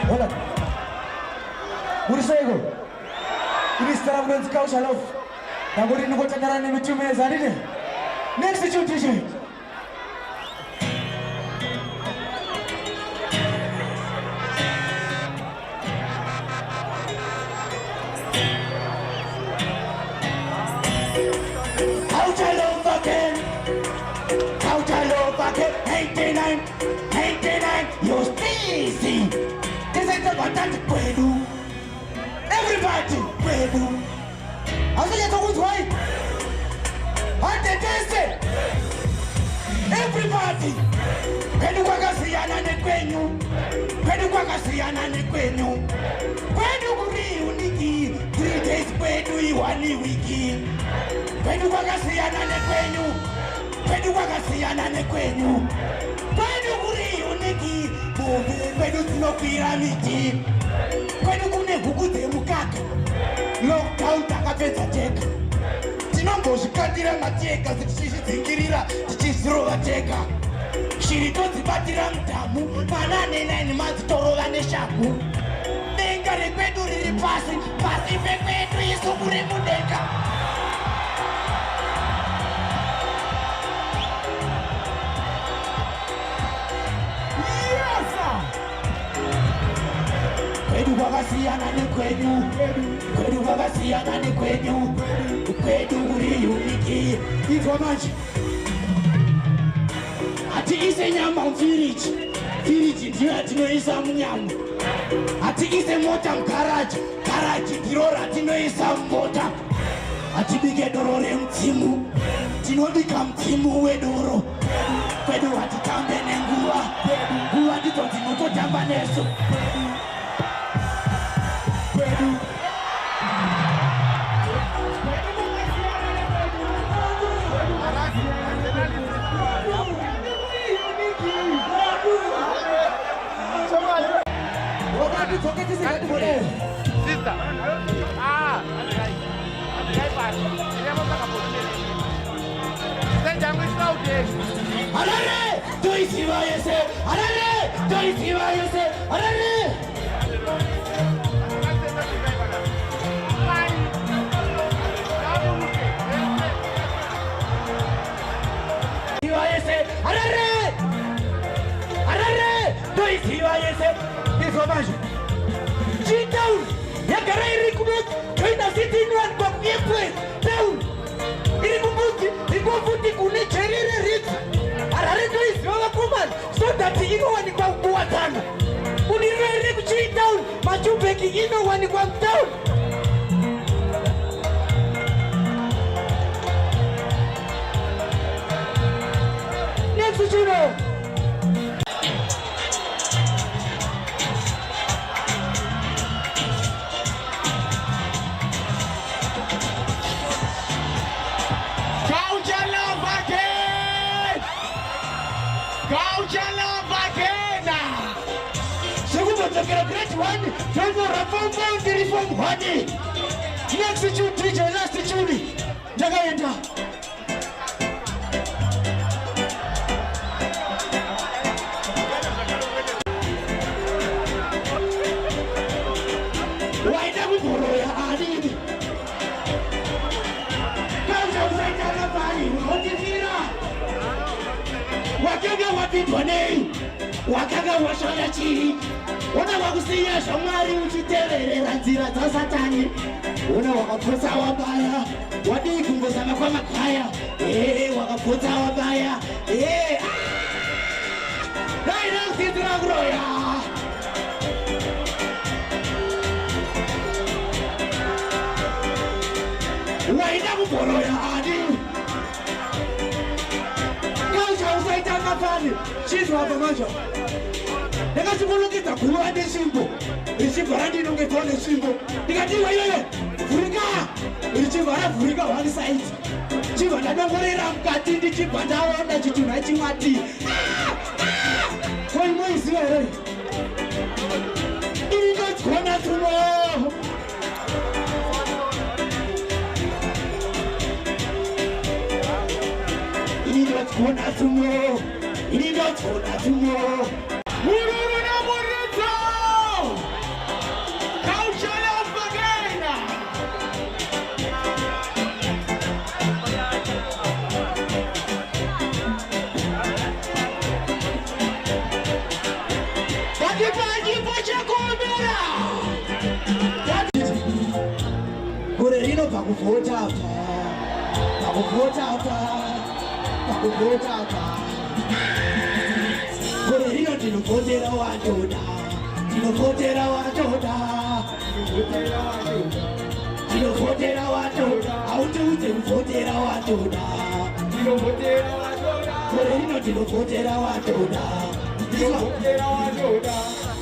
Hold on. Murisego. Ini sekarang belum kau shalom. Nagori nuko cakaran ni macam mana zari ni? Next situation. How shalom again? 89, you're still. This is the one that Kwedu. Everybody, Kwedu. How do you talk with why? What did they say? Everybody. Kwedu wakasiyana ne kwenyu. Kwedu wakasiyana ne kwenyu. Kwedu kuri uniki. 3 days kwedu iwani wiki. Kwedu wakasiyana ne kwenyu. Kwedu wakasiyana ne kwenyu. Kwedu kuri uniki. Kwedu tunokwira miti. Kwedu kune hukude mukaka. Lockdown takapedza teka. Tinombozvikatira mateka tichizvidzingirira tichizirova teka. Shiri todzibatira mudhamu manane 9 madzitorova neshagu. Denga rekwedu riri pasi, pasi pekwedu isu kuri mudenga. Kwedu wakasiyana ne kwenyu. Kwedu wakasiyana ne kwenyu. Kwedu kuri uniki. Iko manje. Ati ise nyama mfiriji. Firiji ndiyo atinoisa munyama. Ati ise mota mkaraji. Karaji ndiro ratinoisa mota. Ati bige doro remtimu. Tinobika mtimu wedoro. Kwedu atitambe nenguwa. Nguwa ndito tinototamba neso. Sister. Harare, do you see what you say? Harare, do you see what you say? Harare. Harare, Harare, do you see what you say? This homage. Sit down. Yakara irikubut. Kaina sitting one kwa miepwe. Down. Irikubuti. Ikubuti kune cherire rit. Harare do you see what kuman? So that you know when you go kuatana. Unire iriku sit down. Machupeki you know when you go down. Next you know. Get a great one. Don't go reform the reform body. Next to teacher, last to Julie. Jagayenda. Why don't we follow your ID? Come outside the valley. What is it? Wakaga wapitwane. Wakaga washoyachi. Una wakusiya shamari uchitererera nzira za satani. Una wakapotsa wabaya. Wadi kungozama kwa makwaya. Wakapotsa wabaya. Daina sidra groya. Waida kupolo ya adi. Kausha usaita mafani. Chizu hapa macho. Nega sikulukita kuwa de simbo. Richimbo randi nunge tuone simbo. Nikatiwa yoyo. Furika. Richimbo ra furika one side. Chimbo ndadongorera mukati ndi chimbo ndaona chituna chimati. Koi moisi ere. Ini ndo kona tumo. Ini ndo kona tumo. Ini ndo kona tumo. Mururu na murito!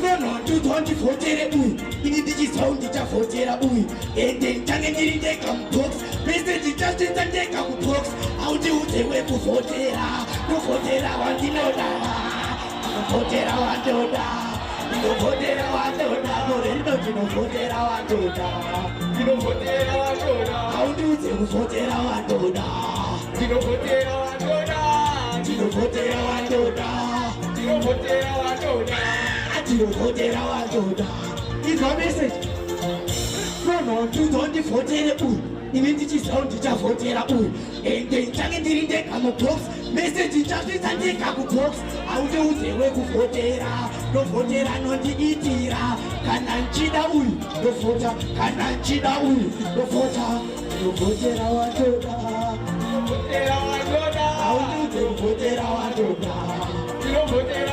No, no, tu tonti fotere ui, ini digi sound dija fotere ui, ende change ndiri deka box, message just deka box, auti ute we ku fotera, no fotera wandinoda, no fotera wandoda, no fotera wandoda, morendo no fotera wandoda, no fotera wandoda, auti ute ku fotera wandoda, no fotera wandoda, no fotera wandoda, no fotera wandoda. It's a message. No, no, you don't devote it. You need to sound to vote it. And then Tangan didn't take a box. Message just is and take a box. How do you say we could vote it? No vote it and not the eater. Can I cheat a wool? No voter. Can I cheat a wool? No voter. No vote it. How do you vote it? No voter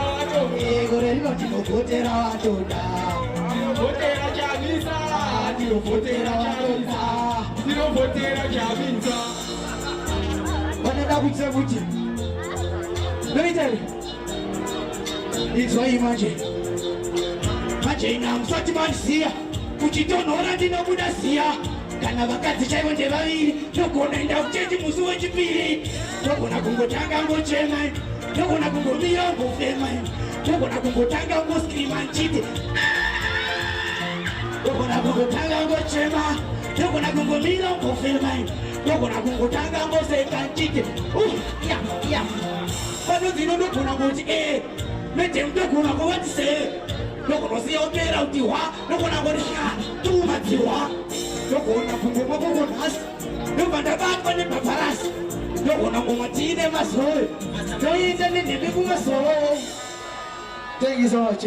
Gorello ti lo voterà toda. Ti lo voterà Chiavinza. Ti lo voterà Chiavinza. Ti lo voterà Chiavinza. Quando da buccia buccia. Let me tell you. It's why you imagine. Imagine I'm such a man here. Kuchitono ora dino buda sia. Kana vakati chaiwo ndevaviri. Ndokuenda kuchechi musi wechipiri. Ndokona kungotanga ngochema. Ndokona kungomira ngofema. Ndokona kungotanga ngoskrima nchiti. Ndokona kungotanga ngochema. Ndokona kungomira ngofema. Ndokona kungotanga ngoseka nchiti. Ya. Pano zino ndokona ngoti mete ndokona ngoti se. Ndokona siya opera utiwa. Ndokona ngoti tuma tiwa. Ndokona kungoma kungonasi. Ndokanda batwa nepaparasi. Ndokona kungatine masoro. Ndoyinda nendebe kumasoro. Thank you so much.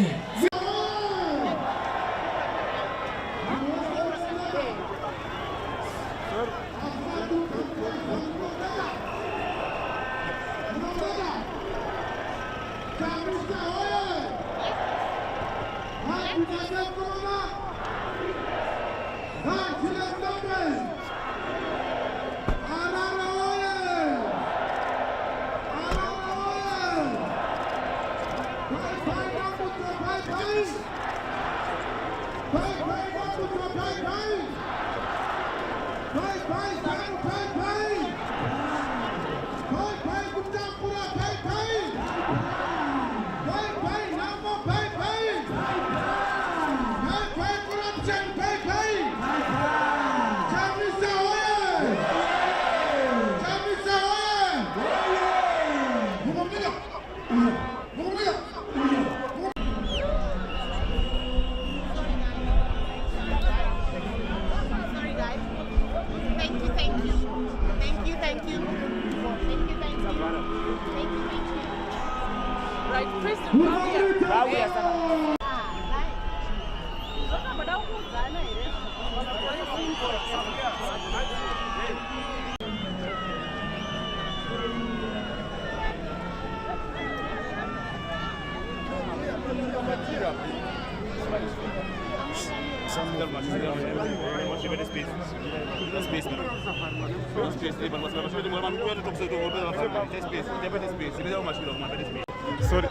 Sorry.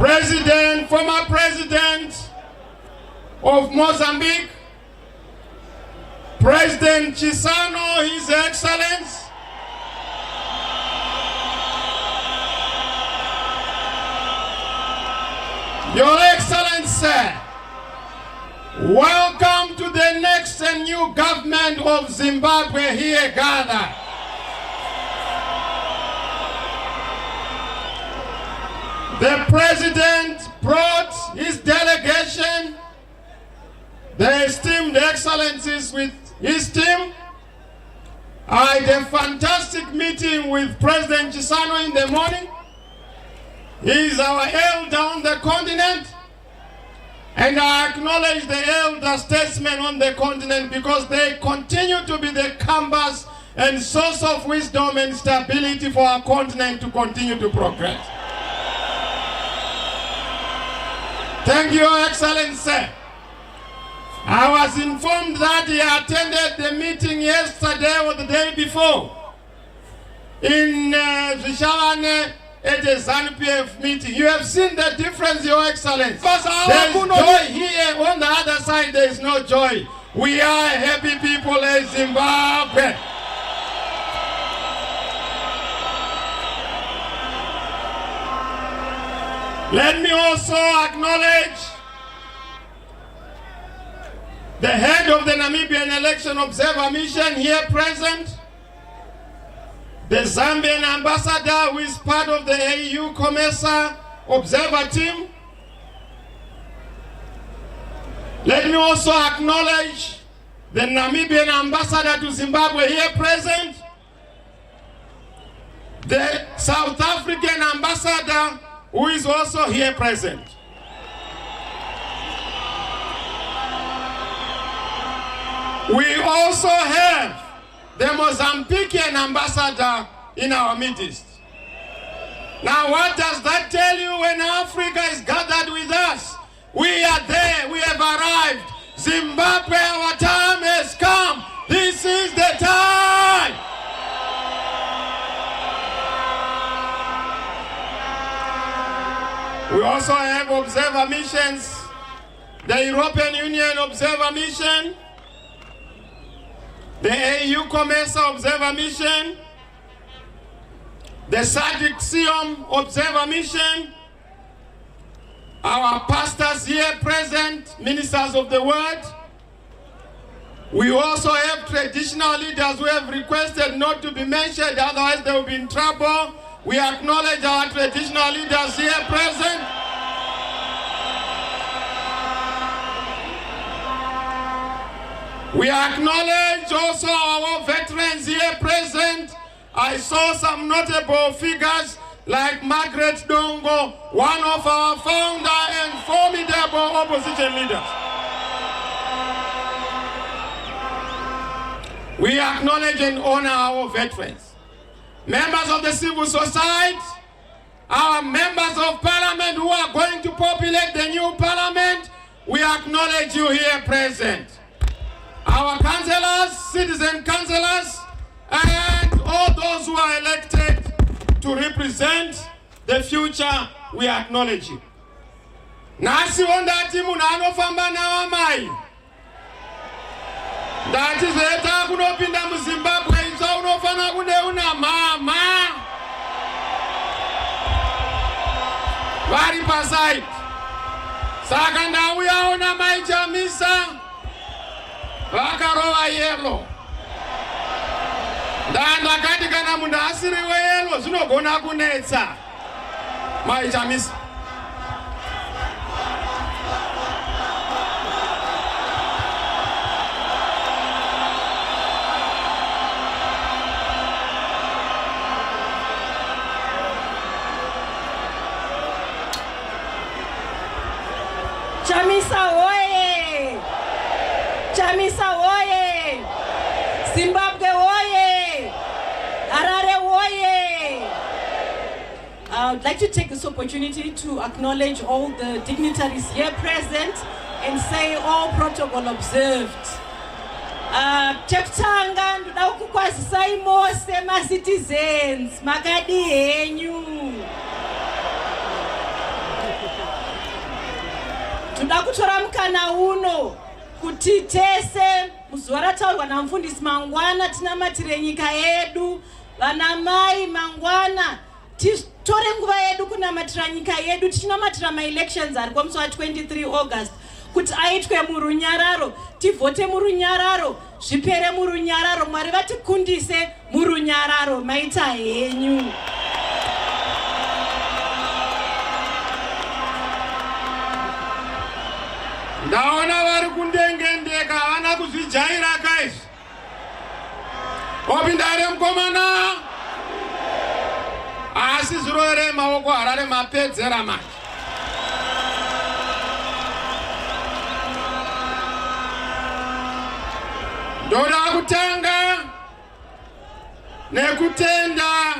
former president of Mozambique, President Chissano, His Excellency, Your Excellency, welcome to the next and new government of Zimbabwe here gathered. The President brought his delegation, the esteemed excellencies with his team. I had a fantastic meeting with President Chissano in the morning. He is our elder on the continent, and I acknowledge the elder statesmen on the continent because they continue to be the compass and source of wisdom and stability for our continent to continue to progress. Thank you, Your Excellency. I was informed that he attended the meeting yesterday or the day before in Vishavane at a ZANU-PF meeting. You have seen the difference, Your Excellency. Because there is joy here, on the other side there is no joy. We are happy people in Zimbabwe. Let me also acknowledge the head of the Namibian Election Observer Mission here present, the Zambian ambassador who is part of the AU COMESA observer team. Let me also acknowledge the Namibian ambassador to Zimbabwe here present, the South African ambassador who is also here present. We also have the Mozambican ambassador in our midst. Now what does that tell you? When Africa is gathered with us, we are there, we have arrived. Zimbabwe, our time has come. This is the time. We also have observer missions, the European Union Observer Mission, the AU COMESA Observer Mission, the SADC SIOM Observer Mission, our pastors here present, ministers of the word. We also have traditional leaders who have requested not to be mentioned, otherwise they will be in trouble. We acknowledge our traditional leaders here present. We acknowledge also our veterans here present. I saw some notable figures like Margaret Dongo, one of our founder and formidable opposition leaders. We acknowledge and honor our veterans. Members of the civil society, our members of parliament who are going to populate the new parliament, we acknowledge you here present. Our councillors, citizen councillors, and all those who are elected to represent the future, we acknowledge you. Nasi ondati munano famba na amai. Ndati zeta kunopinda mu Zimbabwe iza unofana kune una mama. Vari pasai. Saka ndauya ona mai Chamisa. Vakarova yelo. Ndakati kana munhu asiri weyelo zvinogona kunetsa. Mai Chamisa. Chamisa oye! Chamisa oye! Zimbabwe oye! Harare oye! I would like to take this opportunity to acknowledge all the dignitaries here present and say all protocol observed. Cheptanga ndoda kukwazisai mose ma citizens makadi henyu. Toda kutora mukana uno kuti tese muzuva rataurwa namufundisi mangwana tinamatire nyika yedu. Vana mai mangwana titore nguva yedu kunamatira nyika yedu, tichinamatira ma-elections ari kwa musi wa 23 August kuti aitwe murunyararo, tivhote murunyararo, zvipere murunyararo. Mwari vatikundise murunyararo. Maita henyu. Ndaona vari kundengendeka havana kuzvijaira kaizvi. Opindare mukomana asi zvirovere maoko Harare mapedzera manje. Ndoda kutanga nekutenda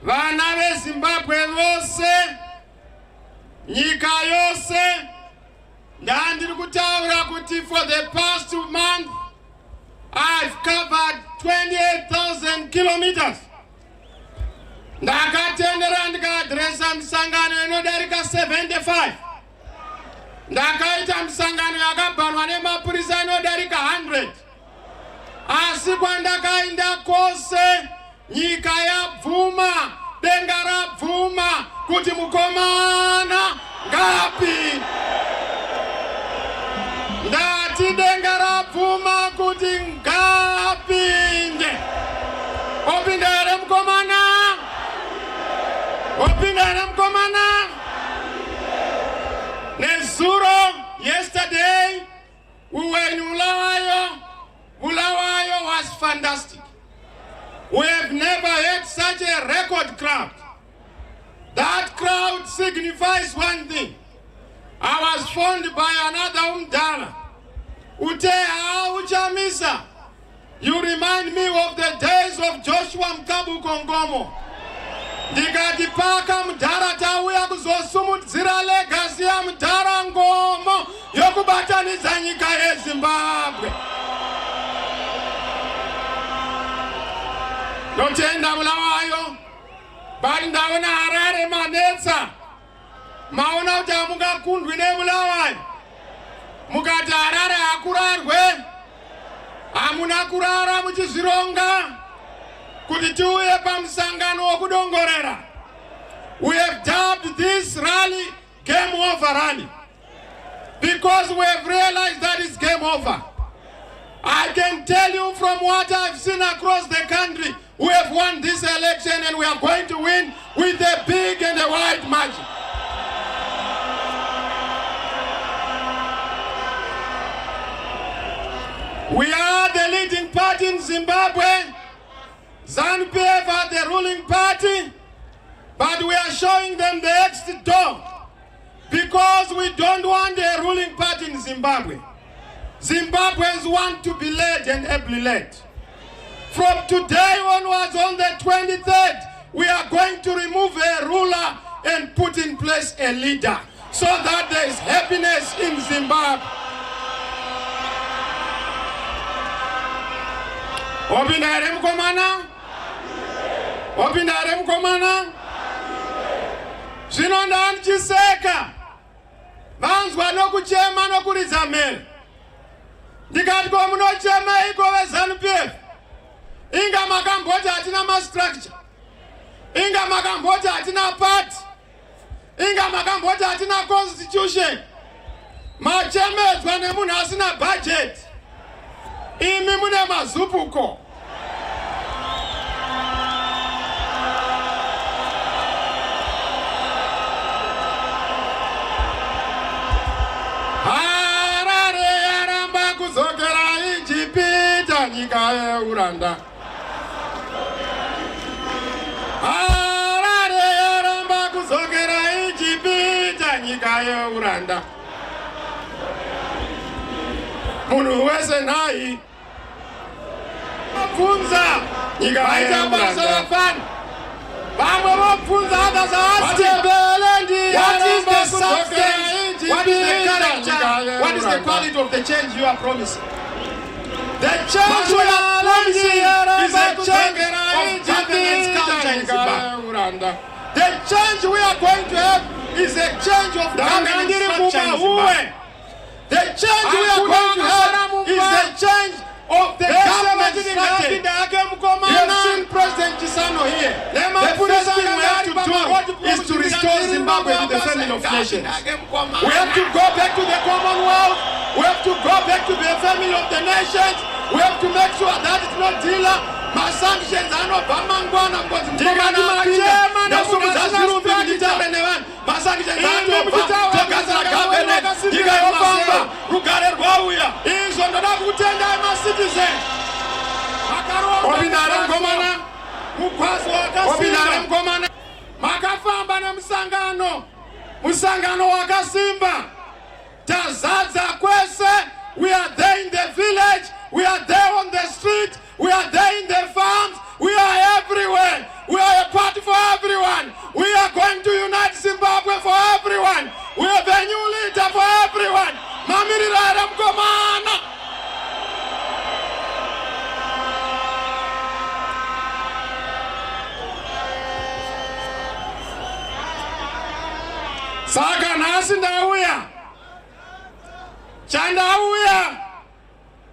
vana veZimbabwe vose, nyika yose. Ndandiri kutaura kuti for the past 2 months I've covered 28,000 kilometers. Ndakatendera ndikaadresa misangano inodarika 75. Ndakaita misangano yakabhanwa nemapurisa inodarika 100. Asi kwandakaenda kwose nyika yabvuma, denga rabvuma kuti mukomana ngapi. Ndati denga rabvuma kuti ngapinde. Opindare mukomana. Opindare mukomana. Nezuro, yesterday we were in Bulawayo. Bulawayo was fantastic. We have never had such a record crowd. That crowd signifies one thing. I was phoned by another umdala. Utea uchamisa. You remind me of the days of Joshua Mkabu Kongomo. Ndikati paka mdara tauya kuzosumudzira legacy ya mdara ngomo yokubataniza nyika yeZimbabwe. Notenda Bulawayo. Bali ndaona Harare manetsa. Maona kuti hamungakundwi neBulawayo. Mukati Harare hakurarwe. Hamuna kurara muchizvironga kuti tiuye pamusangano wokudongorera. We have dubbed this rally Game Over Rally because we have realized that it's game over. I can tell you from what I've seen across the country, we have won this election and we are going to win with a big and a wide margin. We are the leading party in Zimbabwe. ZANU-PF are the ruling party, but we are showing them the exit door because we don't want a ruling party in Zimbabwe. Zimbabweans want to be led and ably led. From today onwards, on the 23rd, we are going to remove a ruler and put in place a leader so that there is happiness in Zimbabwe. Opindare mukomana. Opindare mukomana. Zvino ndanichiseka. Vanzwa nokuchema nokuridza mhere. Ndikati ko munochema iko veZANU-PF. Inga makamboti hatina ma-structure. Inga makamboti hatina party. Inga makamboti hatina constitution. Machemedzwa nemunhu asina budget. Imi mune mazupuko. Harare yaramba kuzokera ichipita nyika yeuranda. Harare yaramba kuzokera ichipita nyika yeuranda. Munhu wese nai funza nyika yeuranda. Vamwe vopfunza others are asking, what is the substance? What is the character? What is the quality of the change you are promising? The change we are promising is a change of governance culture in Zimbabwe. The change we are going to have is a change of government structure in Zimbabwe. The change we are going to have is a change of the government structure. You have seen President Chisano here. The first thing we have to do is to restore Zimbabwe to the family of nations. We have to go back to the Commonwealth. We have to go back to the family of the nations. We have to make sure that it's not dealer. My sanctions are not Bamangwana, but makafamba nemusangano musangano wakasimba tazadza kwese. We are there in the village, we are there on the street, we are there in the farms, we are everywhere. We are a party for everyone. We are going to unite Zimbabwe for everyone. We have a new leader for everyone. Mamirira Mkomana. Saka nasi ndauya. Chandauya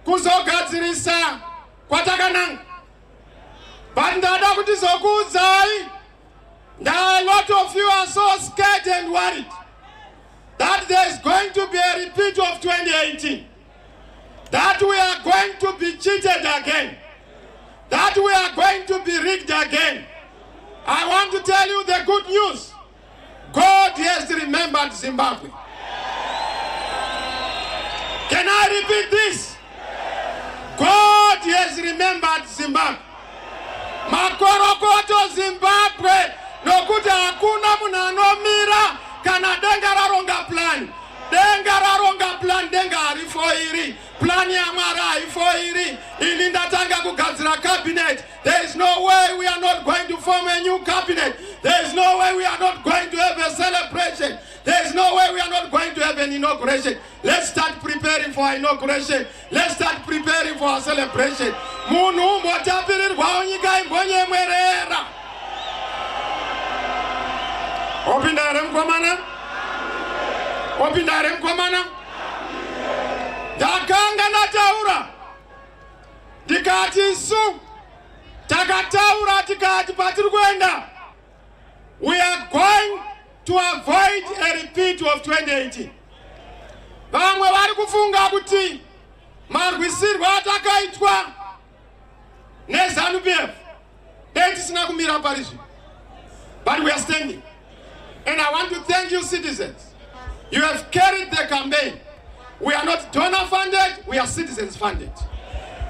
kuzogadzirisa kwatakananga. But ndada kuti zokudzai. A lot of you are so scared and worried that there is going to be a repeat of 2018. That we are going to be cheated again. That we are going to be rigged again. I want to tell you the good news. God has remembered Zimbabwe. Can I repeat this? God has remembered Zimbabwe. Makorokoto Zimbabwe. Nokuti hakuna munanomira kana denga raronga plan. Denga raronga plan, denga harifoiri. Plan ya mara harifoiri. Ilinda tanga kugadzira cabinet. There is no way we are not going to form a new cabinet. There is no way we are not going to have a celebration. There is no way we are not going to have an inauguration. Let's start preparing for our inauguration. Let's start preparing for our celebration. Munu motapirirwa onyika imbonye mwerera. Opindare mkomana? Opindare mkomana? Dakanga na taura. Dikati su. Takataura tikati patirkwenda. We are going to avoid a repeat of 2018. Vamwe vari kufunga kuti marwisirwa atakaitwa neZANU-PF tisina kumira parizvi. But we are standing. And I want to thank you, citizens. You have carried the campaign. We are not donor funded, we are citizens funded.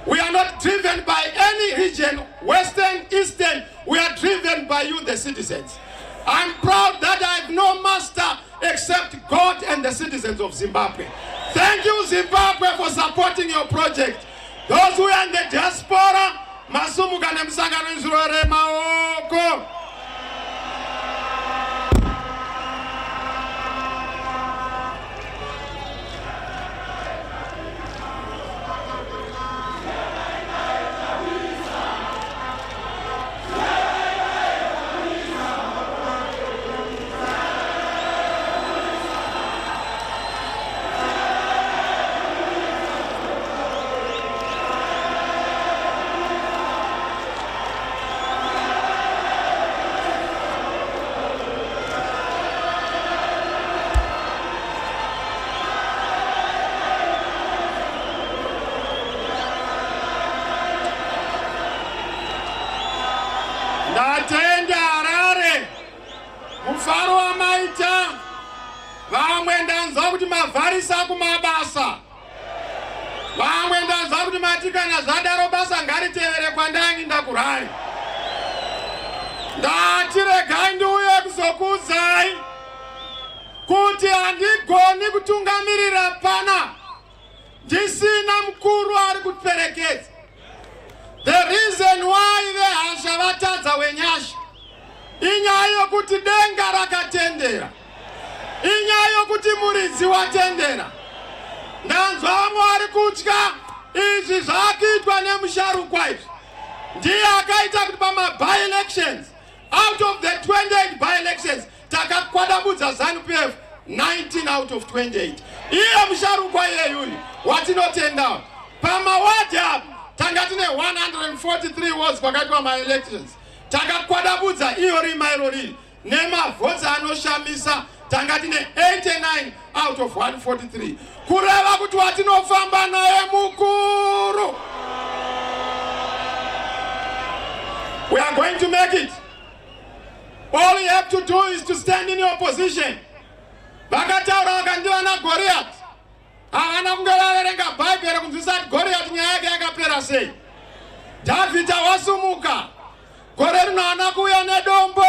We are not driven by any region, Western, Eastern. We are driven by you, the citizens. I'm proud that I have no master except God and the citizens of Zimbabwe. Thank you, Zimbabwe, for supporting your project. Those who are in the diaspora, Masumuka nemsangano nzurore maoko. Ndatenda Harare, mufaro wa maita, vamwe ndanza kuti mavharisa kumabasa. Vamwe ndanza kuti matikana zadaro basa ngaritevere kwandangi ndakurai. Ndati regai ndiuye kuzokuudzai kuti handigoni kutungamirira pana ndisina mukuru ari kutiperekedza. The reason why vehasha vatadza wenyasha inyaya yokuti denga rakatendera, inyaya yokuti muridzi watendera. Ndanzwa vamwe vari kutya izvi zvakuitwa nemusharukwa izvi. Ndiye akaita kuti pama by-elections Out of the 28 by-elections, takakwadabudza ZANU-PF 19 out of 28. Iye msharukwa yeyuri, watinotenda. Pama wadi tangatine 143 wards pakati ma-elections. Takakwadabudza iyo rimairori. Nema votes anoshamisa tangatine 89 out of 143. Kureva kuti watinofamba naye mukuru. We are going to make it. All you have to do is to stand in your position. Vakataura vakandiwa na Goliath. Havana kunge vaverenga Bhaibheri kunzwisa kuti Goliath nyaya yake yakapera sei. Dhavhidha wasumuka. Gore rino haana kuuya nedombo,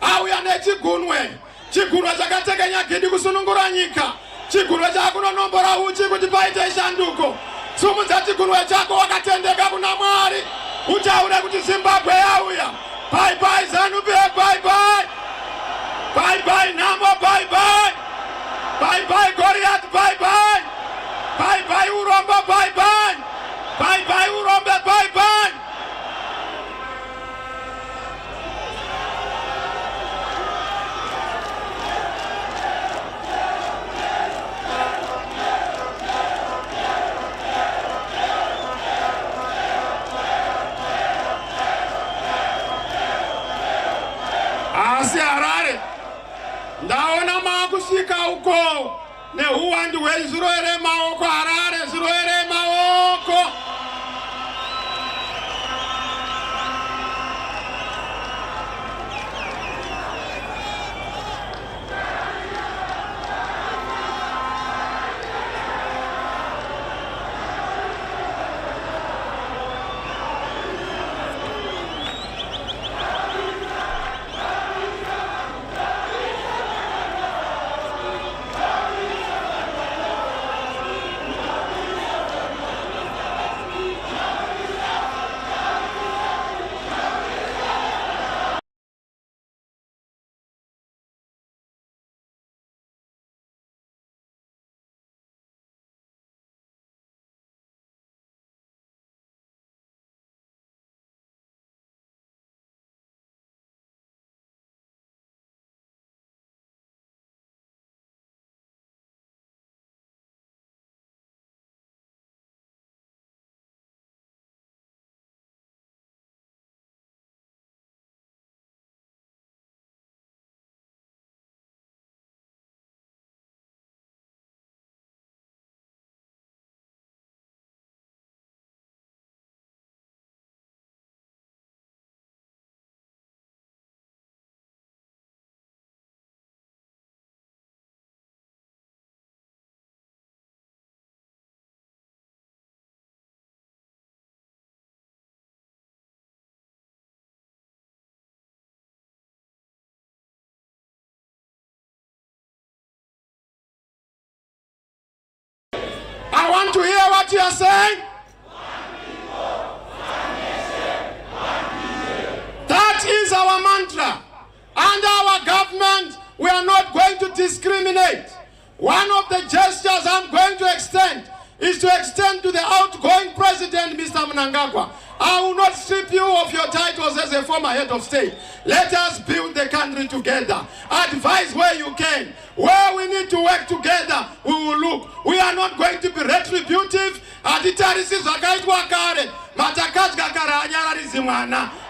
auya nechigunwe. Chigunwe chakatekenya gidi kusunungura nyika. Chigunwe chakunonombora uchi kuti paite shanduko. Sumudza chigunwe chako wakatendeka kuna Mwari. Utaure kuti Zimbabwe yauya. Bye bye ZANU-PF, bye bye. Bye bye Namo, bye bye. Bye bye Goliath, bye bye. Bye bye Uromba, bye bye. Bye bye Uromba, bye bye. Asi Harare, ndaona makusika uko nehuwandu hweziroere maoko. Harare ziroere maoko. I want to hear what you are saying. That is our mantra. Under our government, we are not going to discriminate. One of the gestures I'm going to extend is to extend to the outgoing president, Mr. Mnangagwa. I will not strip you of your titles as a former head of state. Let us build the country together. Advise where you can. Where we need to work together, we will look. We are not going to be retributive.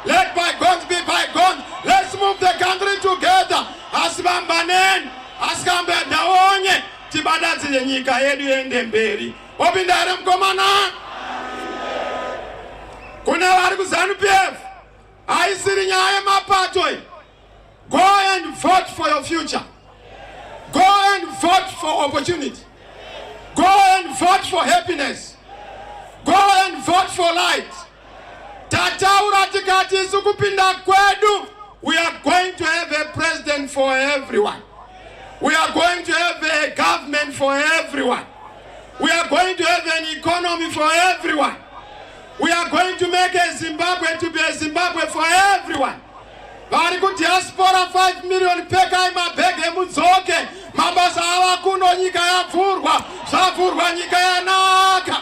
Let bygones be bygones. Let's move the country together. Asibambanen, askambe daonye, tibadazi nyika yedu yende mberi. Obindare mkomana. Kuna wari ku ZANU-PF. Aisiri nyaya mapatoi. Go and vote for your future. Go and vote for opportunity. Go and vote for happiness. Go and vote for light. Tataura tikati sukupinda kwedu. We are going to have a president for everyone. We are going to have a government for everyone. We are going to have an economy for everyone. We are going to make a Zimbabwe to be a Zimbabwe for everyone. Variku diaspora 5 million peka imabhege mudzoke. Mabasa ava kuno nyika yavhurwa. Zvavhurwa nyika yanaka.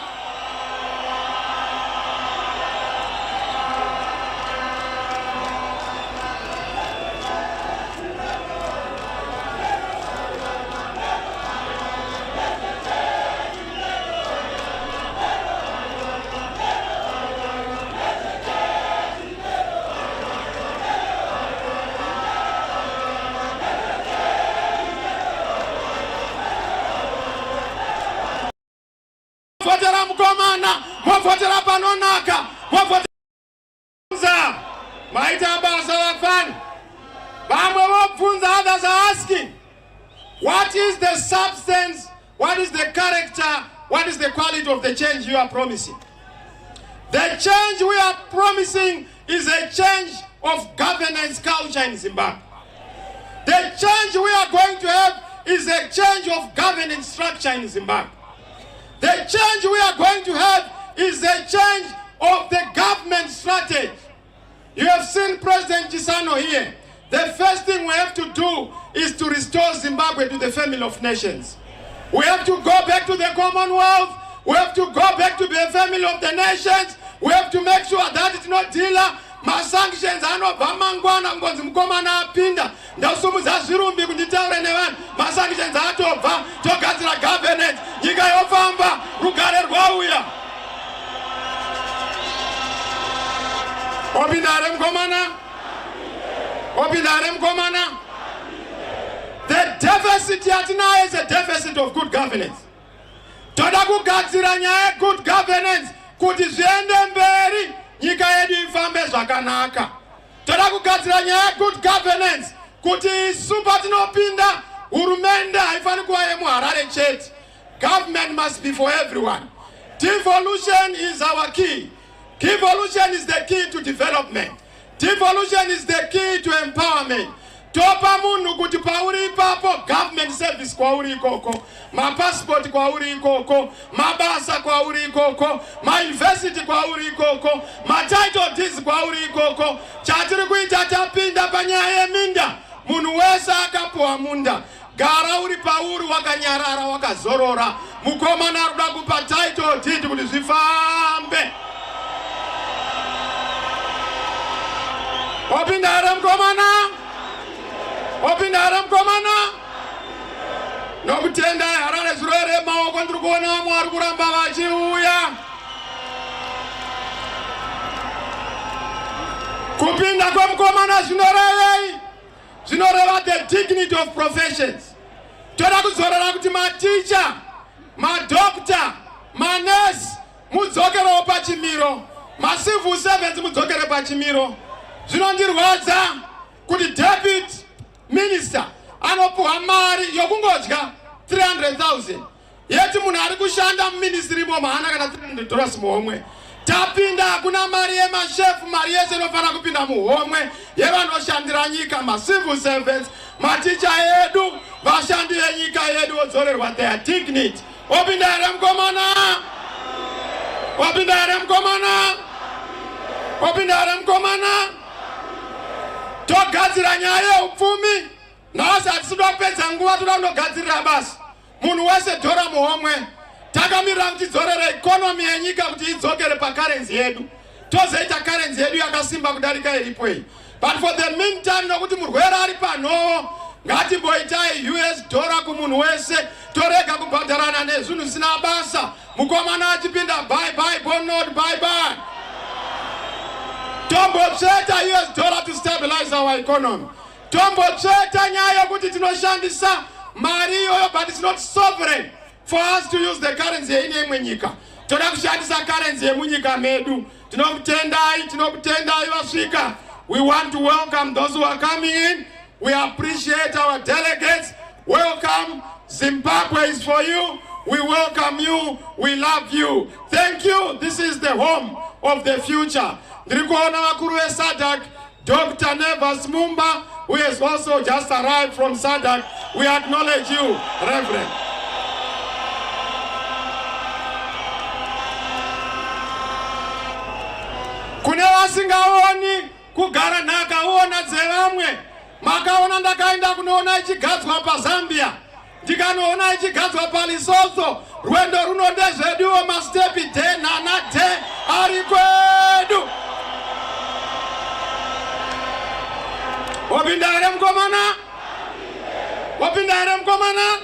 mwavhotera mukomana, mwavhotera panonaka, mwavhotera maita basa vafani. Vamwe vobvunza, others are asking, what is the substance, what is the character, what is the quality of the change you are promising? The change we are promising is a change of governance culture in Zimbabwe. The change we are going to have is a change of governance structure in Zimbabwe. The change we are going to have is a change of the government strategy. You have seen President Chisano here. The first thing we have to do is to restore Zimbabwe to the family of nations. We have to go back to the Commonwealth. We have to go back to the family of the nations. We have to make sure that it's not dealer. Ma sanctions anobva mangwana ngonzi mukomana apinda ndasumudza zvirumbi kunditaura nevanhu. Ma sanctions atobva togadzira governance, nyika yofamba, rugare rwauya. Opindare mukomana? Opindare mukomana? The deficit yatinayo is a deficit of good governance. Toda kugadzira nyaya good governance kuti zviende mberi, nyika yedu ifambe zvakanaka. Toda kugadzira nyaya good governance kuti isu patinopinda hurumende haifani kuva yemuHarare chete. Government must be for everyone. Devolution is our key. Devolution is the key to development. Devolution is the key to empowerment. Topa munhu kuti pauri ipapo government service kwauri ikoko, mapassport kwauri ikoko, mabasa kwauri ikoko, mauniversity kwauri ikoko, matitle deeds kwauri ikoko. Chatiri kuita tapinda panyaya yeminda, munhu wese akapuwa munda. Gara uri pauri wakanyarara wakazorora. Mukomana arikuda kupa title deed kuti zvifambe. Opindare mukomana? Opindare mukomana? Nokutenda Harare zvirwere maoko ndiri kuona vamwe vari kuramba vachiuya. Kupinda kwemukomana zvinorevei? Zvinoreva the dignity of professions. Toda kuzorora kuti maticha, madokta, manesi mudzokerewo pachimiro, macivil servants mudzokere pachimiro. Zvinondirwadza kuti deputy minister anopuwa mari yokungodya 300,000. Yeti munhu ari kushanda muministry mo maana kana $300 muhomwe. Tapinda hakuna mari yemashefu, mari yese inofana kupinda muhomwe yevanoshandira nyika, macivil servants, maticha edu, vashandi venyika yedu vodzorerwa their dignity. Opindare mukomana? Opindare mukomana? Opindare mukomana? Togadzira nyaya yeupfumi, nhasi hatisida kupedza nguva, toda kundogadzirira basi. Munhu wese dhora muhomwe. Takamirira kuti tidzorere economy yenyika kuti idzokere pacurrency yedu. Tozoita currency yedu yakasimba kudarika iripo iyi. But for the meantime, nokuti murwere ari panhoo, ngatimboitai US dollar kumunhu wese, torega kubhadharana nezvinhu zvisina basa. Mukomana achipinda bye bye, bonod bye bye. Tombotsveta US dollar to stabilize our economy. Tombotsveta nyaya yokuti tinoshandisa mari iyoyo, but it's not sovereign for us to use the currency yeine imwe nyika. Toda kushandisa currency yemunyika medu. Tinokutendai vasvika. We want to welcome those who are coming in. We appreciate our delegates. Welcome. Zimbabwe is for you. We welcome you. We love you. Thank you. This is the home of the future. Ndikuona vakuru veSADC, Dr. Nevas Mumba, who has also just arrived from SADC. We acknowledge you, Reverend. Kune vasingaoni kugara nhakaona dzevamwe. Makaona ndakaenda kunoona ichigadzwa paZambia, ndikanoona ichigadzwa paLesotho. Rwendo runode zveduwo mastepi 10 na 10 ari kwedu. Opindare mukomana? Opindare mukomana?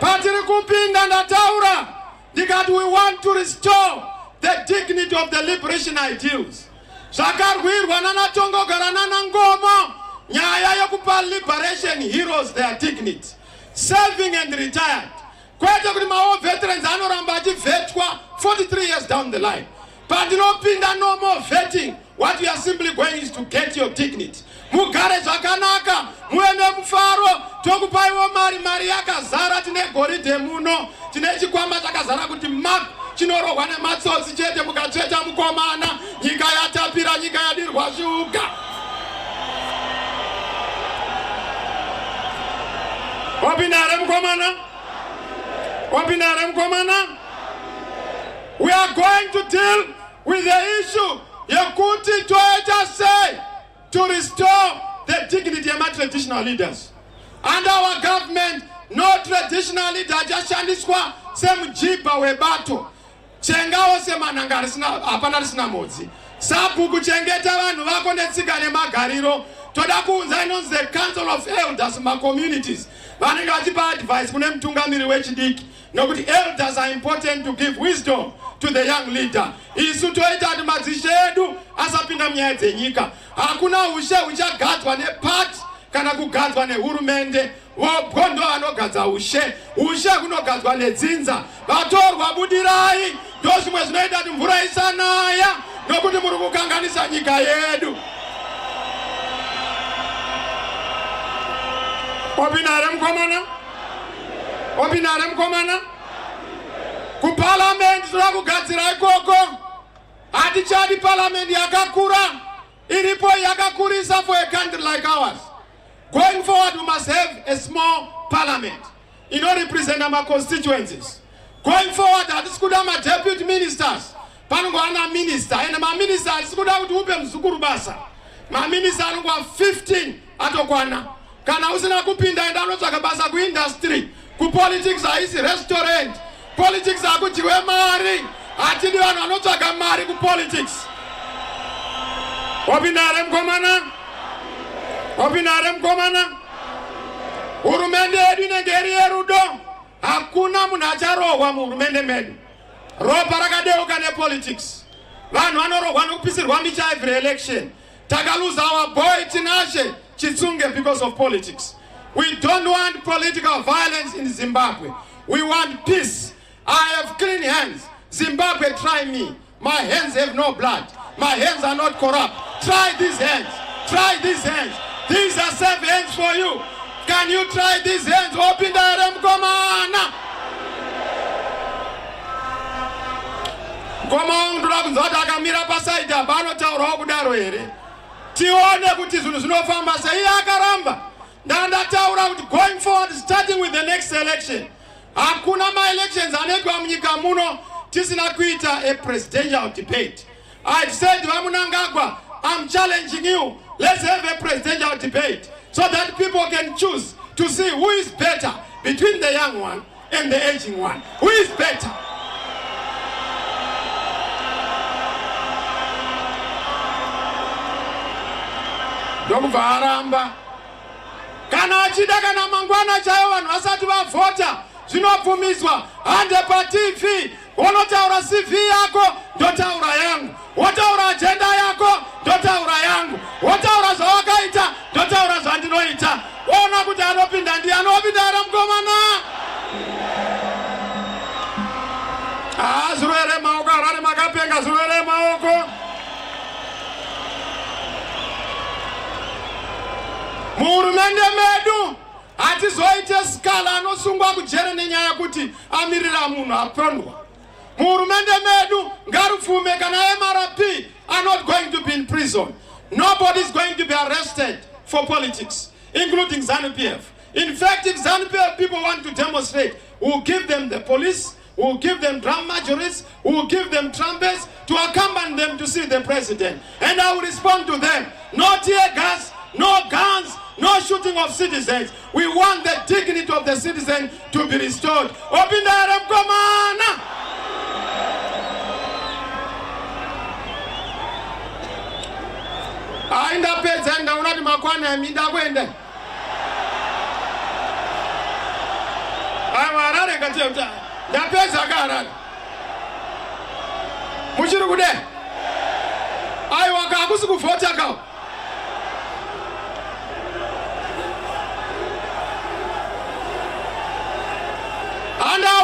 Patiri kupinda ndataura. Ndikati we want to restore the dignity of the liberation ideals. Zvakarwirwa nanaTongogara naNangoma, nyaya yokupa liberation heroes their dignity. Serving and retired. kwete kuti mawo veterans anoramba achivetwa 43 years down the line. But ndinopinda no more vetting. What we are simply going is to get your dignity. Mugare zvakanaka, muende mufaro, tokupaiwo mari yakazara, tine goridhe muno, tine chikwama chakazara kuti mark chinorohwa nematsotsi chete mukatsveta mukomana, nyika yatapira, nyika yadirwa shuga. Wapinare mukomana? Wapinare mukomana? We are going to deal with the issue yekuti toita say to restore the dignity of my traditional leaders. Under our government, no traditional leader jashandiswa semujiba webato. Chengawo semananga apana risina modzi. Sabu kuchengeta vanhu vako netsika nemagariro. Toda kuunza inonzi the Council of Elders ma communities. Vanenge vachipa advice kune mutungamiri wechidiki. Nokuti elders are important to give wisdom to the young leader. Isu toita kuti madzishe edu asapinda munyaya dzenyika. Hakuna ushe uchagadzwa nepati kana kugadzwa nehurumende. Vogondo vanogadza ushe. Ushe kunogadzwa nedzinza. Vatorwa budirai. Ndozvimwe zvinoita kuti mvura isanaya. Nokuti muri kukanganisa nyika yedu. Opinare mukomana? Opinare mukomana? Ku parliament zvakugadzira ikoko. Hatichadi parliament yakakura. Iripo yakakurisa for a country like ours. Going forward, we must have a small parliament. Represent our constituencies. Going forward, hatikuda ma deputy ministers. Panongwana minister. And my minister hatikuda kuti upe mzukuru basa. My minister anongwa 15 atokwana. Kana usina kupinda enda anotsvaka basa ku industry. Ku politics haisi restaurant. Politics akutiwe mari. Hatidi vanhu vanotsvaka mari ku politics. Opinare mukomana? Opinare mukomana? Hurumende yedu inenge iri yerudo. Hakuna munhu acharohwa muhurumende medu. Ropa rakadeuka nepolitics. Vanhu vanorohwa nokupisirwa micha every election. Takaluza our boy Tinashe Chitsunge because of politics. We don't want political violence in Zimbabwe. We want peace. I have clean hands. Zimbabwe, try me. My hands have no blood. My hands are not corrupt. Try these hands. Try these hands. These are safe hands for you. Can you try these hands? Open the Mkomana. Mkomana ndura kunzota akamira pasaidi abano taurawo kudaro here. Tione kuti zvinhu zvinofamba sei akaramba. Ndandataura kuti going forward, starting with the next election. Hakuna ma elections anetwa munyika muno tisina kuita a presidential debate. I said Vamunangagwa, I'm challenging you. Let's have a presidential debate so that people can choose to see who is better between the young one and the aging one. Who is better? Ndokuvaramba. Kana achida kana mangwana chayo vanhu vasati vavhota zvinobvumiswa hande paTV. Wonotaura CV yako ndotaura yangu. Wotaura agenda yako ndotaura yangu. Wotaura zvawakaita ndotaura zvandinoita. Ona kuti anopinda ndiye anopinda ari mukomana. Zvirwere maoko Harare makapenga zvirwere maoko. Muhurumende medu hatizoite skala anosungwa kujere nenyaya kuti amirira munhu apondwa. Muhurumende medu ngarufume kana MRP are not going to be in prison. Nobody is going to be arrested for politics, including ZANU-PF. In fact, if ZANU-PF people want to demonstrate, we'll give them the police, we'll give them drum majorities, we'll give them trumpets to accompany them to see the president. And I will respond to them. No tear gas, no guns, no shooting of citizens. We want the dignity of the citizen to be restored. Open the Arab Komana. Ainda pezenda unati makwana minda kwende. Harare ngati uta. Ndapeza ka Harare. Muchiri kude. Ayi waka akusi kuvota ka. Anda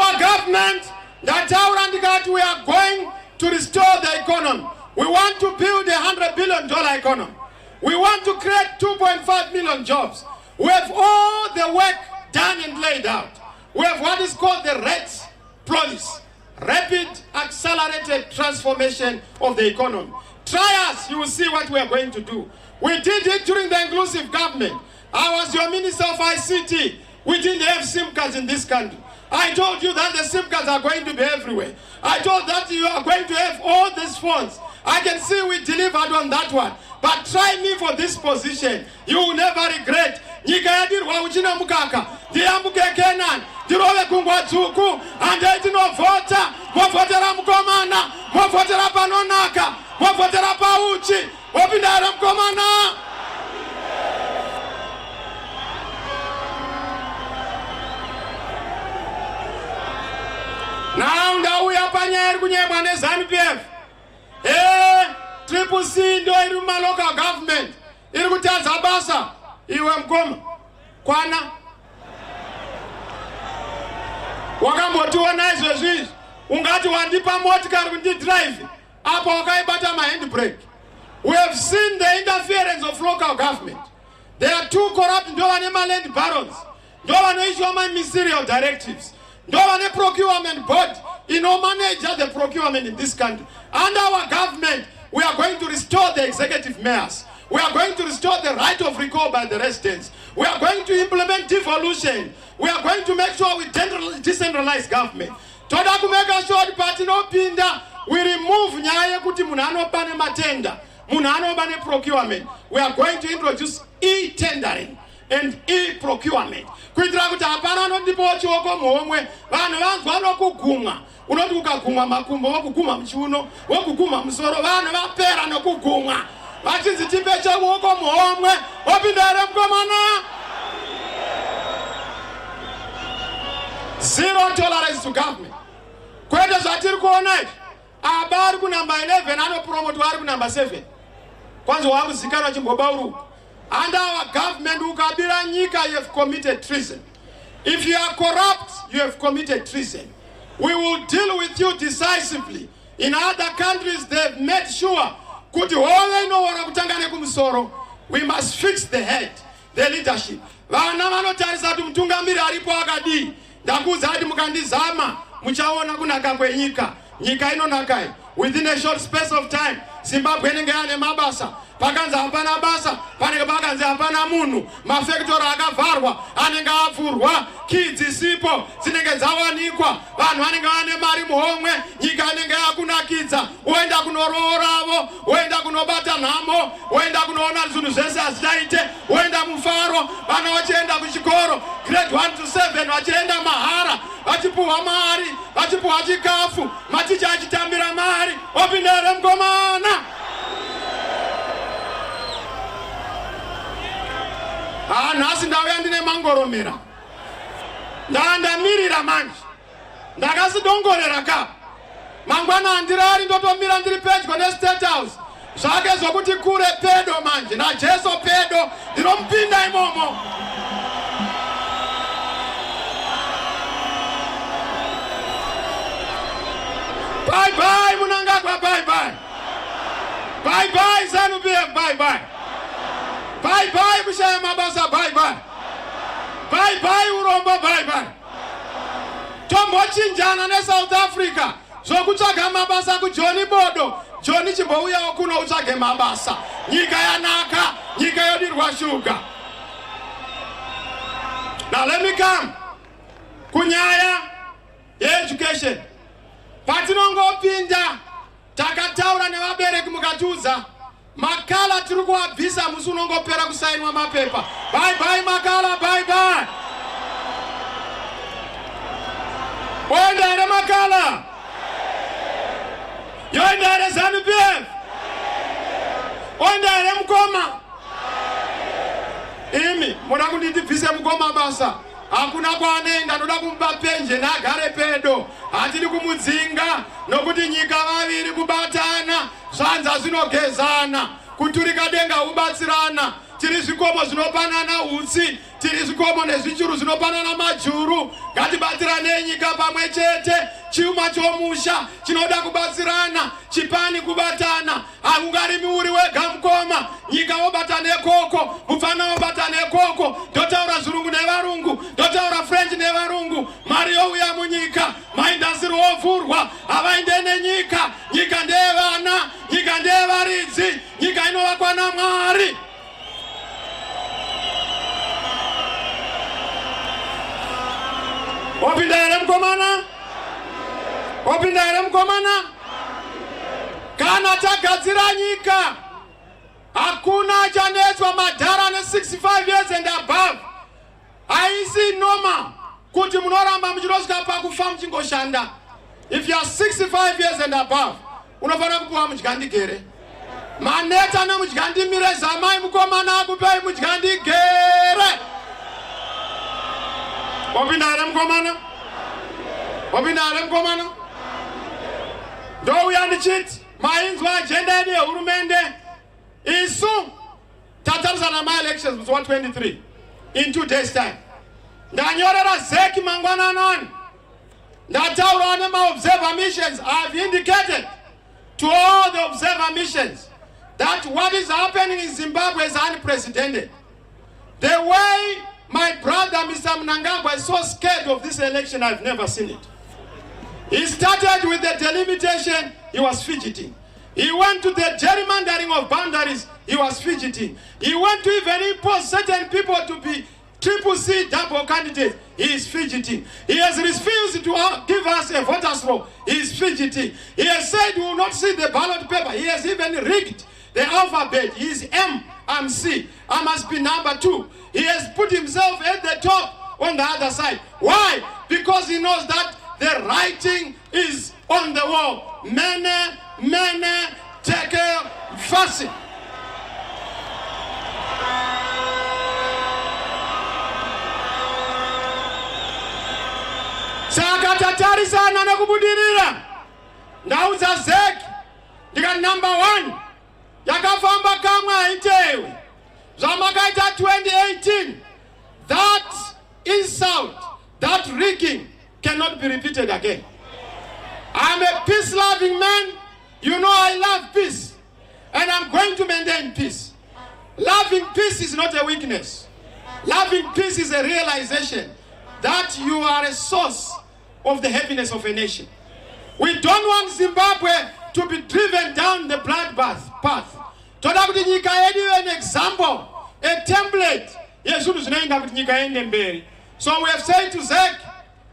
to restore the economy. We want to build $100 billion economy. We want to create 2.5 million jobs. We have all the work done and laid out. We have what is called the RATS policy, Rapid Accelerated Transformation of the Economy. Try us, you will see what we are going to do. We did it during the inclusive government. I was your Minister of ICT. We didn't have SIM cards in this country. I told you that the SIM cards are going to be everywhere. I told that you are going to have all these phones. I can see we delivered on that one. But try me for this position. You will never regret. Nyika yadirwa uchina mukaka. Ndiambuke Kenan. Dirove kungwa tsuku. Ande vota. Mwavotera mkomana. Mwavotera panonaka. Mwavotera pauchi. Wapindara mkomana. Now ndauya panyeri kunyemwa neZANU-PF. Triple C ndo iri local government. Iri kutadza basa. Iwe mkoma. Kwana. Wakambotiona izvezvi. Ungati wandipa motikari kuti drive. Apa wakaibata handbrake. We have seen the interference of local government. There are two corrupt land barons. Issue ministerial directives. Procurement board. Manage the procurement in this country. Under our government, we are going to restore the executive mayors. We are going to restore the right of recall by the residents. We are going to implement devolution. We are going to make sure we decentralize government. Toda kumeka sure party no pinda. We remove nyaye kuti munano bane matenda. Munano bane procurement. We are going to introduce e-tendering and e-procurement. Kuitira kuti hapana no ndipo chioko muomwe. Vanhu vanzwa kuguma. Unoti ukaguma makumbo, wakuguma mchiuno, wakuguma msoro, vanhu vapera nokuguma. Vachinzi chipeche uoko muomwe, wapindare mkomana. Zero tolerance to government. Kwete zvatiri kuona izvi. Aba ari kunamba 11 anopromote ari kunamba 7. Kwanza wakuzikana chimbobauru. Under our government ukabira nyika, you have committed treason. If you are corrupt, you have committed treason. We will deal with you decisively. In other countries, they've made sure we must fix the head, the leadership. Within a short space of time, Zimbabwe ngeane mabasa. Pakanza hapana basa, panenge pakanza hapana munu. Mafektora akavarwa, anenge avhurwa, kids sipo, zinenge dzawanikwa, vanhu vanenge vane mari muhomwe, nyika inenge yakunakidza, woenda kunorooravo, woenda kunobata nhamo, woenda kunoona zvinhu zvese hazvichaite, woenda mufaro, vana vachienda kuchikoro, grade 1 to 7 vachienda mahara, vachipuhwa mari, vachipuhwa chikafu, maticha achitambira mari, opindere mkomana. Nhasi ndauya ndine mangoromera. Ndamirira manje. Ndakasidongorera ka. Mangwana handirari ndotomira ndiri pedyo neState House. Zvake zvokuti kure pedo manje. NaJesu pedo. Ndinomupinda imomo. Bye bye Munangagwa, bye bye. Bye bye ZANU-PF, bye bye. Bye bye Kushaya Mabasa, bye bye. Bye bye Uromba, bye bye. Tombo chinjana ne South Africa. Zokutsvaga mabasa ku Johnny Bodo. Johnny chimbouya okuno utsvage mabasa. Nyika yanaka, nyika yodirwa shuga. Now let me come. Kunyaya education. Patinongopinda takataura nevabereki mukatiudza makala tiri kuabvisa musi unongopera kusainwa mapepa. Bye bye makala, bye bye. Oenda here makala. Yoenda here ZANU-PF. Oenda here mukoma. Imi muda kundibvise mukoma basa. Hakuna kwaanenda, ndoda kumupa penje nagare pedo. Hatiri kumudzinga nokuti nyika vaviri kubatana, zvanza zvinogezana, kuturika denga ubatsirana, tiri zvikomo zvinopanana utsi, tiri zvikomo nezvichuru zvinopanana majuru. Ngatibatsirane nyika pamwe chete. Chuma chomusha chinoda kubatsirana, chipani kubatana. Hakungarimi uri wega mukoma, nyika wobatane koko, mufana wobatane koko. Ndotaura zvurungu nevarungu, ndotaura French nevarungu. Mari youya munyika, maindasiri ovhurwa, havainde nenyika. Nyika ndeyevana, nyika ndeyevaridzi, nyika inovakwa naMwari. Wapinda here mukomana? Wapinda here mukomana? Kana tagadzira nyika, hakuna achanetswa madhara ne 65 years and above. Haisi noma kuti munoramba muchirosvika pakufa muchingoshanda. If you are 65 years and above, unofana kupuwa mudyandigere. Maneta nemudyandimire zamai mukomana akupei mudyandigere. Wapinda here mukomana? Wapinda here mukomana? Ndouya ndichiti mainzwa agenda yedu yehurumende isu tatarisana ma-elections musi 123 in 2 days time. Ndanyorera zeki mangwananani, ndataurawo nema-observer missions. I have indicated to all the observer missions that what is happening in Zimbabwe is unprecedented. The way my brother Mr. Mnangagwa is so scared of this election, I've never seen it. He started with the delimitation, he was fidgeting. He went to the gerrymandering of boundaries, he was fidgeting. He went to even impose certain people to be triple C double candidates, he is fidgeting. He has refused to give us a voters roll, he is fidgeting. He has said we will not see the ballot paper, he has even rigged the alphabet. He is M, I'm C, I must be number 2. He has put himself at the top on the other side. Why? Because he knows that the writing is on the wall. Mene, teke, fasi. Saka tatari sana na kubudirira. Ndauza zeki. Ndika number 1. Yakafamba kamwa itewe. Zamakaita 2018. That insult, that rigging cannot be repeated again. I'm a peace-loving man. You know I love peace. And I'm going to maintain peace. Loving peace is not a weakness. Loving peace is a realization that you are a source of the happiness of a nation. We don't want Zimbabwe to be driven down the bloodbath path. Toda kuti nyika yedu an example, a template. So we have said to Zek,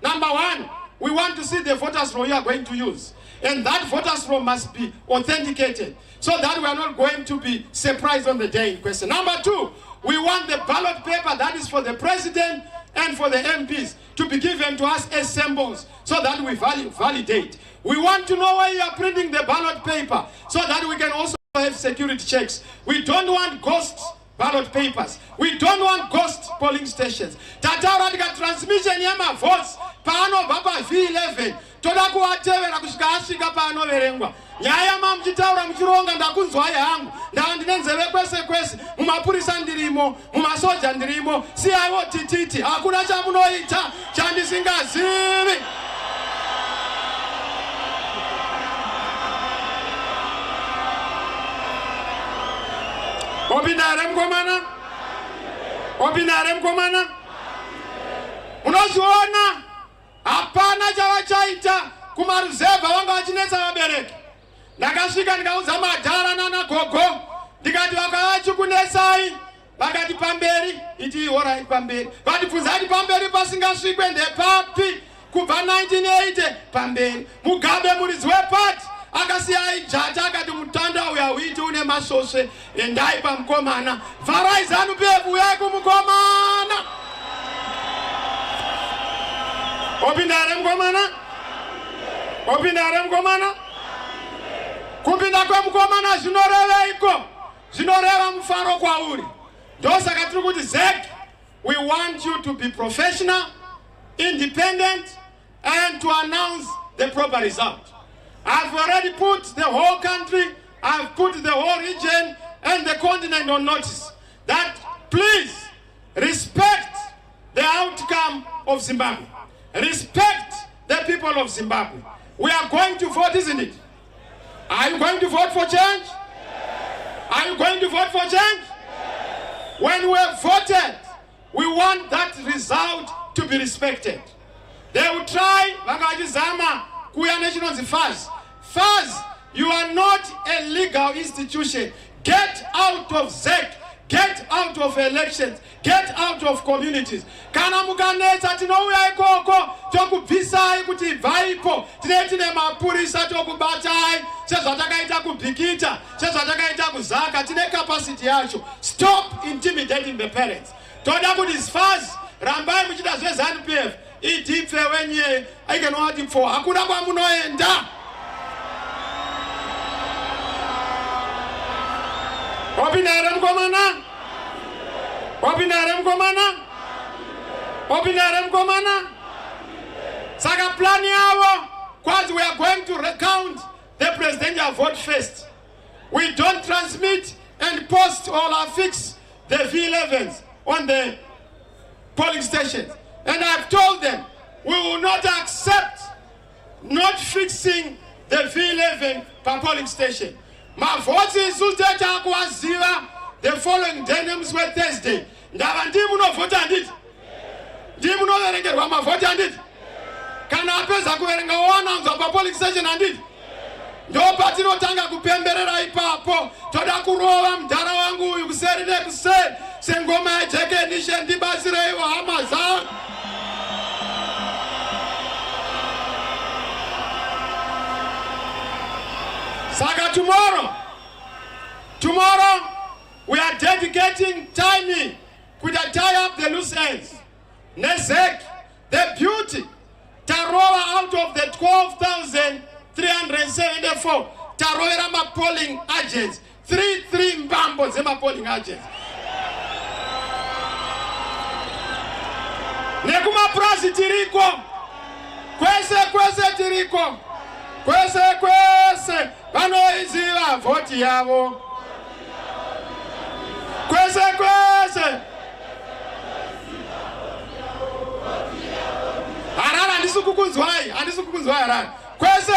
number 1, we want to see the voters roll you are going to use. And that voters roll must be authenticated so that we are not going to be surprised on the day in question. Number 2, we want the ballot paper that is for the president and for the MPs to be given to us as symbols so that we validate. We want to know where you are printing the ballot paper so that we can also have security checks. We don't want ghost ballot papers. We don't want ghost polling stations. Tataura tika transmission yema votes pano baba V11. Toda kuwatevera kusvika asvika paanoverengwa. Nyaya mamuchitaura muchironga ndakunzwa yangu. Ndandine nzeve kwese kwese. Mumapurisa ndirimo, mumasoja ndirimo. CIO tititi. Hakuna chamunoita chandisingazivi. Wapinda mukomana? Wapinda mukomana? Unoziona? Hapana chavachaita kumaruzevha vanga vachinetsa vabereki. Ndakasvika ndikaudza madhara nana gogo. Ndikati vakavachikunetsai. Vakati pamberi. Iti alright pamberi. Vatibvunzati pamberi pasingasvikwe ndepapi. Kubva 1980 pamberi. Mugabe muridzi wepati akasiya ijata akati mutanda uya uiti une masvosve endai pamukomana. Vharai zanu pepu uyai kumukomana. Wapinda here mukomana? Wapinda here mukomana? Kupinda kwemukomana zvinoreveiko? Zvinoreva mufaro kwauri. Ndosaka tiri kuti Zek, we want you to be professional, independent, and to announce the proper result. I've already put the whole country, I've put the whole region and the continent on notice that please respect the outcome of Zimbabwe. Respect the people of Zimbabwe. We are going to vote, isn't it? Are you going to vote for change? Are you going to vote for change? When we have voted, we want that result to be respected. They will try, First, you are not a legal institution. Get out of ZEC. Get out of elections. Get out of communities. Kana mukanetsa tinouya ikoko tokubvisai kuti bvaipo tine mapurisa tokubatai sezvatakaita kubhikita sezvatakaita kuzaka tine capacity yacho. Stop intimidating the parents. Toda kuti sfaz rambai muchita zveZANU-PF idipfe wenye aikenowati pfo hakuna kwamunoenda. Opinare mkomana? Opinare mkomana? Opinare mkomana? Saka plan yawo, because we are going to recount the presidential vote first. We don't transmit and post or affix the V11s on the polling stations. And I've told them, we will not accept not fixing the V11 per polling station. My vote is the following denims were Thursday. Ndava ndimu no vote and it. Ndimu no verengerwa ma vote and it. Kana apeza kuverenga wana nzo pa polling station and it. Ndo patinotanga kupemberera ipapo. Toda kurova mdara wangu uyu kuseri ne kuseri. Sengoma ejeke nishe ndibasire iwa hamaza. Saka tomorrow we are dedicating time could tie up the loose ends. Nezek, the beauty, Taroa out of the 12,374 Taroa polling agents, 3 Mbambo Zema polling agents. Nekuma prasi tiriko, kwese tiriko, kwese, bano iziva voti yavo. Kwese. Harare andisukukunzwai Harare. Kwese.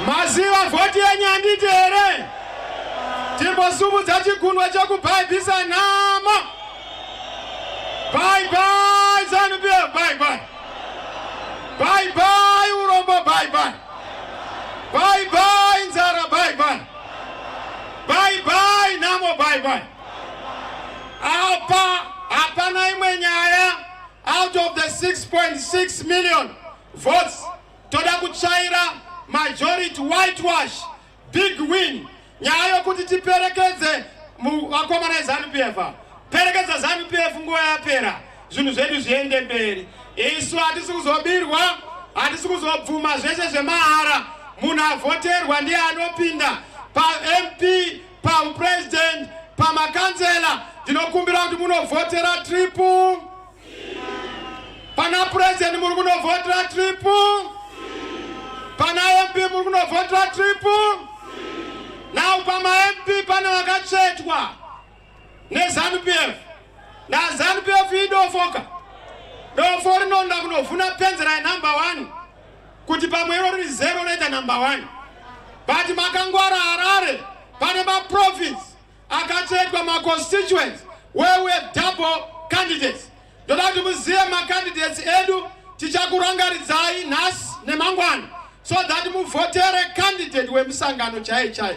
Maziva voti yenyanditi here. Timbosumu dzachigunwa chokubhaibhisa nama. Bye ZANU-PF, bye. Bye urombo, bye. Bye nzara, bye. Bye namo, bye. Apana imwe nyaya out of the 6.6 million votes toda kuchaira majority whitewash, big win. Nyayo kuti tiperekedze vakomana ZANU-PF. Perekedza ZANU-PF nguva yapera. Zvinhu zvedu zviende mberi. Isu hatisi kuzobirwa, hatisi kuzobvuma zvese zvemahara. Munhu avhoterwa ndiye anopinda pa MP, pa president, pa makansela. Ndinokumbira kuti munovhotera triple. Pana president muri kunovhotera triple. Pana MP muri kunovhotera triple. Now pama MP pana vakatsvetwa neZANU-PF. Na ZANU-PF idofoka. Dofo rinonda kunovhuna penzera number 1. Kuti pamwero riri 0 noita number 1. But makangwara Harare pane ma-province akatsvetwa ma-constituents where we have double candidates. Ndoda kuti muzive ma-candidates edu tichakurangaridzai nhasi nemangwana so that muvhotere candidate wemusangano chai.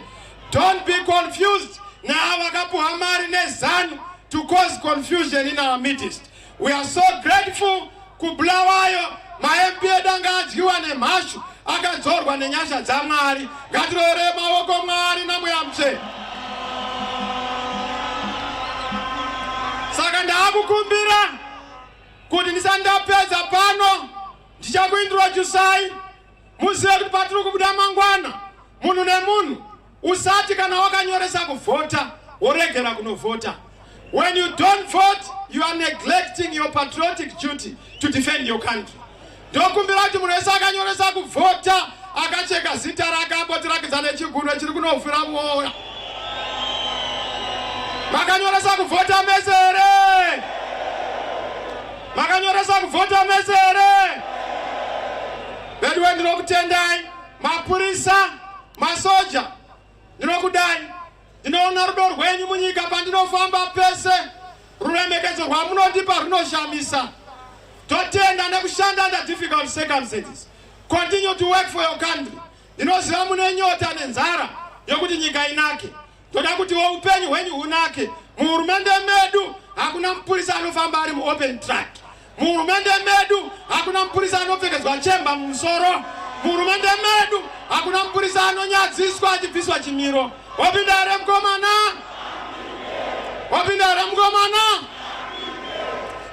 Don't be confused now vakapuwa mari neZANU to cause confusion in our midst. We are so grateful kubulawayo ma-MP edanga adyiwa nemhashu akadzorwa nenyasha dzaMwari. Ngatirore maoko Mwari namuyamche. Saka ndakukumbira kuti ndisandapedza pano ndichakuintroducai muzive kuti patiri kubuda mangwana munhu nemunhu usati kana wakanyoresa kuvhota woregera kunovhota. When you don't vote, you are neglecting your patriotic duty to defend your country. Dokumbira kuti munhu wese akanyoresa kuvhota akacheka zita rake ambotirakidza nechiguno chiri kunofira mwoya. Makanyoresa kuvhota mese here? Makanyoresa kuvhota mese here? Bedwe ndinokutendai, mapurisa, masoja, ndinokudai. Ndinoona rudo rwenyu munyika pandinofamba pese, ruremekedzo rwamunondipa runoshamisa. Totenda nekushanda under difficult circumstances. Continue to work for your country. Ndinoziva mune nyota nenzara yokuti nyika inake. Toda kuti upenyu hwenyu hunake. Muhurumende medu hakuna mpurisa anofamba ari open track. Muhurumende medu hakuna mpurisa anopfekedzwa chemba mumusoro. Muhurumende medu hakuna mpurisa anonyadziswa achibviswa chimiro. Wapinda here mkomana? Wapinda here mkomana?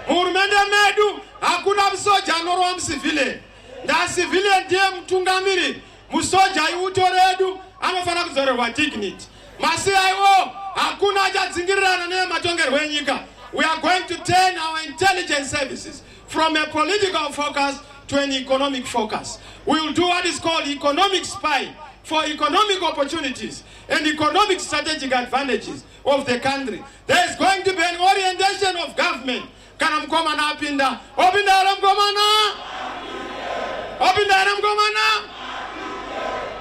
Muhurumende medu hakuna msoja anorowa mcivilian. Nda civilian ndiye mtungamiri. Musoja iutoredu anofana kuzorerwa dignity. Masi aiwo hakuna achadzingirirana nematongerwo enyika. We are going to turn our intelligence services from a political focus to an economic focus. We will do what is called economic spy for economic opportunities and economic strategic advantages of the country. There is going to be an orientation of government. Kana mkomana apinda? Opinda here mkomana? Opinda here mkomana?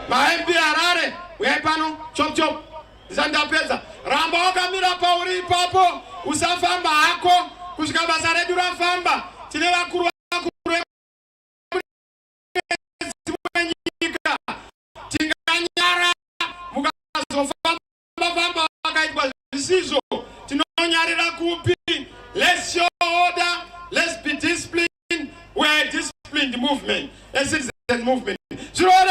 Ma-MP Harare, uyai pano, chop chop. Zandapedza. Ramba wakamira pauri ipapo, usafamba hako, kusvika basa redu rafamba. Tine vakuru venyika. Tinganyara, mukazofamba vakaitwa zvisizvo. Tinonyarira kupi. Let's show order, let's be disciplined. We're a disciplined movement, a citizen movement.